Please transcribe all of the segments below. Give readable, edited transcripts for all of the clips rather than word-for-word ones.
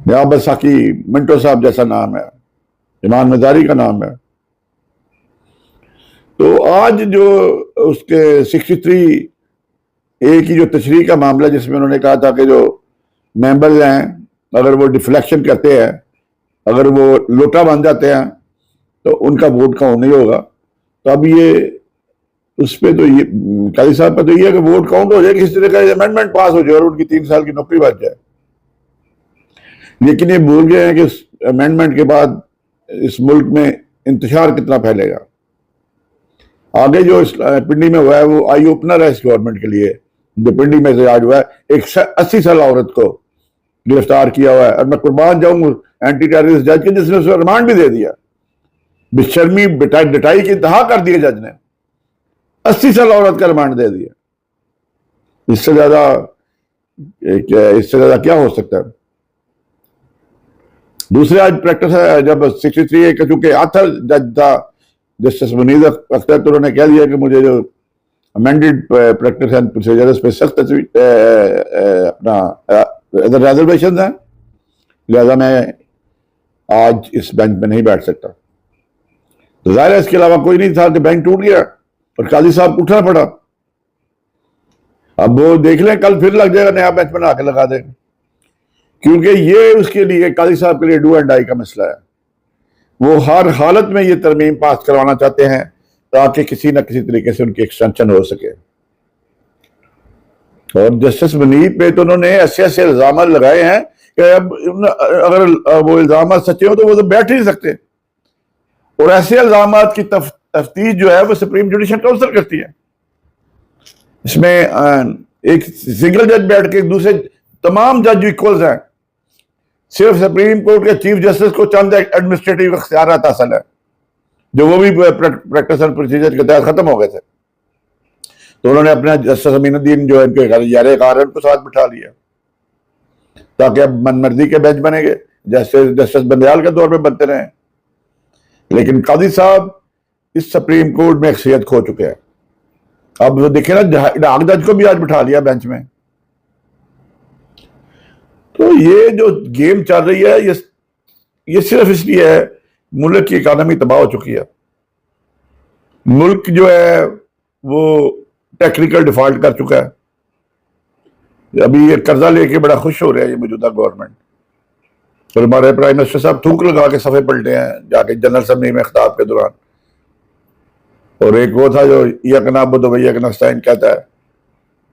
یا بساکی منٹو صاحب جیسا نام ہے, ایمان مزاری کا نام ہے. تو آج جو اس کے 63A کی جو تشریح کا معاملہ, جس میں انہوں نے کہا تھا کہ جو ممبرز ہیں اگر وہ ڈیفلیکشن کرتے ہیں, اگر وہ لوٹا بن جاتے ہیں تو ان کا ووٹ کاؤنٹ نہیں ہوگا. تو اب یہ اس پہ تو یہ قاضی صاحب پہ تو یہ ہے کہ ووٹ کاؤنٹ ہو جائے, کس طرح کا امینڈمنٹ پاس ہو جائے اور ان کی 3 سال کی نوکری بچ جائے. لیکن یہ بھول گئے ہیں کہ اس امینڈمنٹ کے بعد اس ملک میں انتشار کتنا پھیلے گا. آگے جو پنڈی میں ہوا ہے وہ آئی اوپنر ہے اس گورنمنٹ کے لیے. جو پنڈی میں احتجاج ہوا ہے, ایک 80 سالہ عورت کو گرفتار کیا ہوا ہے, اور میں قربان جاؤں اینٹی ٹیررسٹ جج کے, جس نے اسے ریمانڈ بھی دے دیا. بشرمی ڈٹائی کی انتہا کر دی جج نے, 80 سالہ عورت کا ریمانڈ دے دیا. اس سے زیادہ کیا ہو سکتا ہے. دوسرے آج پریکٹس ہے, جب 63A کا چونکہ آتھر جج تھا جسٹس منیر اختر, تو انہوں نے کہہ دیا کہ مجھے جو امینڈڈ پریکٹس اینڈ پروسیجرز پہ سخت اپنا ریزرویشن ہیں, لہذا میں آج اس بینچ میں نہیں بیٹھ سکتا. تو ظاہر ہے اس کے علاوہ کوئی نہیں تھا کہ بینچ ٹوٹ گیا اور قاضی صاحب کو اٹھنا پڑا. اب وہ دیکھ لیں, کل پھر لگ جائے گا نیا بینچ بنا کے لگا دیں گے, کیونکہ یہ اس کے لیے قاضی صاحب کے لیے ڈو اینڈ ڈائی کا مسئلہ ہے. وہ ہر حالت میں یہ ترمیم پاس کروانا چاہتے ہیں تاکہ کسی نہ کسی طریقے سے ان کی ایکسٹینشن ہو سکے. اور جسٹس منیر پہ تو انہوں نے ایسے ایسے الزامات لگائے ہیں کہ اب اگر وہ الزامات سچے ہوں تو وہ تو بیٹھ ہی نہیں سکتے. اور ایسے الزامات کی تفتیش جو ہے وہ سپریم جوڈیشل کونسل کرتی ہے. اس میں ایک سنگل جج بیٹھ کے دوسرے تمام جج ایکولز ہیں, صرف سپریم کورٹ کے چیف جسٹس کو چند ایڈمنسٹریٹو اختیارات حاصل ہیں, جو وہ بھی پریکٹس اینڈ پروسیجر کے تحت ختم ہو گئے تھے. تو انہوں نے اپنا جسٹس امین الدین جو ان کے یار قارن کو ساتھ بٹھا لیا تاکہ اب من مرضی کے بینچ بنے گے جیسے جسٹس بندیال کے دور میں بنتے رہے. لیکن قاضی صاحب اس سپریم کورٹ میں اکثریت کھو چکے ہیں. اب وہ دیکھیں نا, ڈاک جج کو بھی آج بٹھا لیا بینچ میں. تو یہ جو گیم چل رہی ہے یہ صرف اس لیے ہے ملک کی اکانومی تباہ ہو چکی ہے. ملک جو ہے وہ ٹیکنیکل ڈیفالٹ کر چکا ہے. ابھی یہ قرضہ لے کے بڑا خوش ہو رہا ہے یہ موجودہ گورنمنٹ, اور ہمارے پرائم منسٹر صاحب تھوک لگا کے صفحے پلٹے ہیں جا کے جنرل اسمبلی میں خطاب کے دوران. اور ایک وہ تھا جو ایاک نعبد و ایاک نستعین کہتا ہے,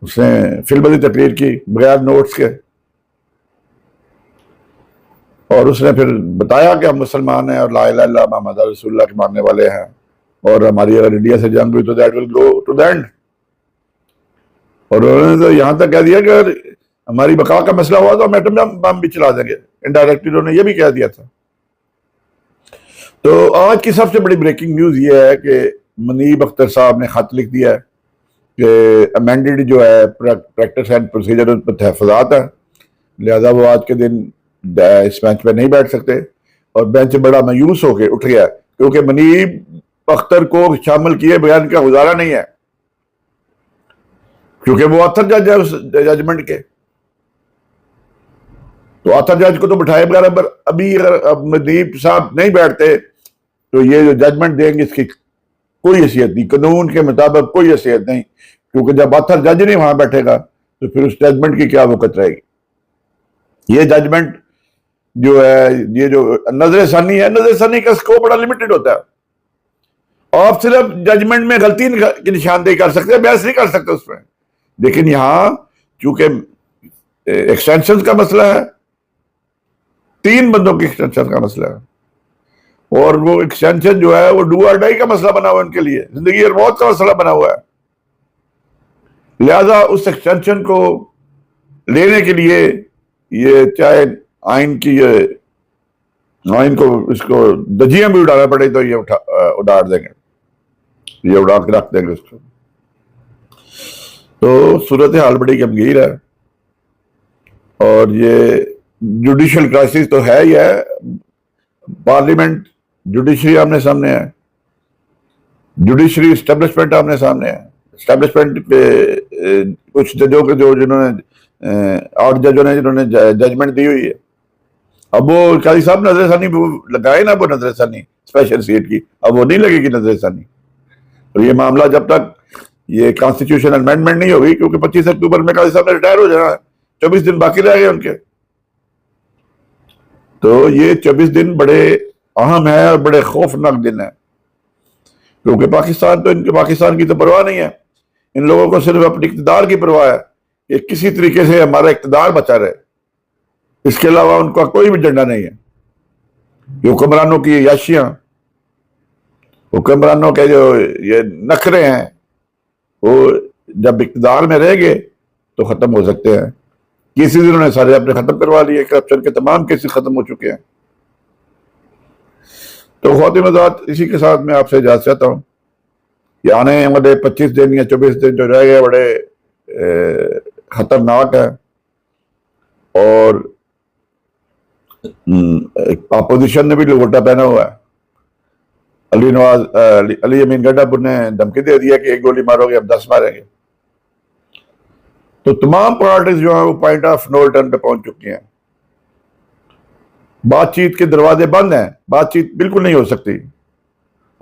اس نے فی البدی تقریر کی بغیر نوٹس کے, اور اس نے پھر بتایا کہ ہم مسلمان ہیں اور لا الہ الا اللہ محمد رسول اللہ کے ماننے والے ہیں, اور ہماری اگر انڈیا سے جنگ ہوئی تو that will go to the end. اور انہوں نے تو یہاں تک کہہ دیا کہ اگر ہماری بقا کا مسئلہ ہوا تو ہم ایٹم بم بھی چلا دیں گے. انڈائریکٹلی انہوں نے یہ بھی کہہ دیا تھا. تو آج کی سب سے بڑی بریکنگ نیوز یہ ہے کہ منیب اختر صاحب نے خط لکھ دیا ہے کہ امینڈڈ جو ہے پریکٹس اینڈ پروسیجر ان پر تحفظات ہیں, لہذا وہ آج کے دن اس بینچ پہ نہیں بیٹھ سکتے. اور بینچ بڑا مایوس ہو کے اٹھ گیا کیونکہ منیب اختر کو شامل کیے بغیر ان کا گزارا نہیں ہے, کیونکہ وہ آتھر جج ہے اس ججمنٹ کے. تو آتھر جج کو تو بٹھائے بغیر ابھی اگر منیب صاحب نہیں بیٹھتے تو یہ جو ججمنٹ دیں گے اس کی کوئی حیثیت نہیں, قانون کے مطابق کوئی حیثیت نہیں, کیونکہ جب آتھر جج نہیں وہاں بیٹھے گا تو پھر اس ججمنٹ کی کیا وقت رہے گی. یہ ججمنٹ جو ہے, یہ جو نظر ثانی ہے, نظر ثانی کا اسکوپ بڑا لمیٹڈ ہوتا ہے. آپ صرف ججمنٹ میں غلطی کی نشاندہی کر سکتے, بحث نہیں کر سکتے اس میں. لیکن یہاں چونکہ ایکسٹینشن کا مسئلہ ہے, 3 بندوں کی ایکسٹینشن کا مسئلہ ہے, اور وہ ایکسٹینشن جو ہے وہ ڈو اور ڈائی کا مسئلہ بنا ہوا ہے ان کے لیے, زندگی اور موت کا مسئلہ بنا ہوا ہے. لہذا اس ایکسٹینشن کو لینے کے لیے یہ چاہے آئین کی آئین کو اس کو دجیاں بھی اڑانا پڑے تو یہ اڑا دیں گے, یہ اڑا کے رکھ دیں گے اس کو. تو صورتحال بڑی گمگیر ہے, اور یہ جوڈیشل کرائسس تو ہے ہی ہے. پارلیمنٹ جوڈیشری آمنے سامنے ہے, جوڈیشری اسٹیبلشمنٹ آمنے سامنے ہے. اسٹیبلشمنٹ پہ کچھ ججوں کے جنہوں نے 8 ججوں نے جنہوں نے ججمنٹ دی ہوئی ہے, اب وہ قاضی صاحب نظر ثانی لگائے نا، وہ نظر ثانی اسپیشل سیٹ کی، اب وہ نہیں لگے گی نظر ثانی. اور یہ معاملہ جب تک یہ کانسٹیٹیوشن امینڈمنٹ نہیں ہوگی، کیونکہ 25 اکتوبر میں قاضی صاحب نے ریٹائر ہو جانا ہے، 24 دن باقی رہ گئے ان کے. تو یہ 24 دن بڑے اہم ہیں اور بڑے خوفناک دن ہیں، کیونکہ پاکستان کی تو پرواہ نہیں ہے. ان لوگوں کو صرف اپنی اقتدار کی پرواہ ہے کہ کسی طریقے سے ہمارا اقتدار بچا رہے، اس کے علاوہ ان کا کوئی بھی ایجنڈا نہیں ہے. حکمرانوں کی عیاشیاں، حکمرانوں کے جو یہ نخرے ہیں، وہ جب اقتدار میں رہ گئے تو ختم ہو سکتے ہیں. کیسز انہوں نے سارے اپنے ختم کروا لیے، کرپشن کے تمام کیسز ختم ہو چکے ہیں. تو خواتین حضرات، اسی کے ساتھ میں آپ سے اجازت چاہتا ہوں. یہ آنے والے 25 دن یا 24 دن جو رہ گئے بڑے خطرناک ہیں، اور اپوزیشن نے بھی لگوٹا پہنا ہوا ہے. علی امین گڈھا پور نے دھمکی دے دیا کہ 1 گولی مارو گے ہم 10 ماریں گے. تو تمام پارٹیز جو ہیں وہ پوائنٹ آف نو ریٹرن پہ پہنچ چکی ہیں. بات چیت کے دروازے بند ہیں، بات چیت بالکل نہیں ہو سکتی.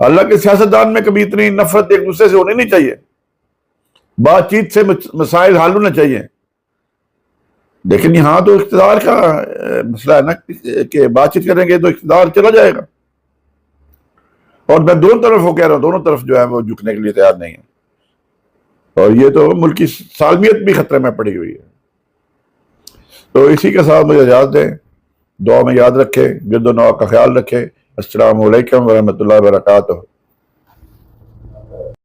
حالانکہ سیاستدان میں کبھی اتنی نفرت ایک دوسرے سے ہونی نہیں چاہیے، بات چیت سے مسائل حل ہونے چاہیے. لیکن یہاں تو اقتدار کا مسئلہ ہے نا، کہ بات چیت کریں گے تو اقتدار چلا جائے گا. اور میں دونوں طرف وہ کہہ رہا ہوں، دونوں طرف جو ہے وہ جھکنے کے لیے تیار نہیں ہے. اور یہ تو ملک کی سالمیت بھی خطرے میں پڑی ہوئی ہے. تو اسی کے ساتھ مجھے اجازت دیں، دعا میں یاد رکھیں، گرد و نواح کا خیال رکھیں. السلام علیکم ورحمۃ اللہ وبرکاتہ.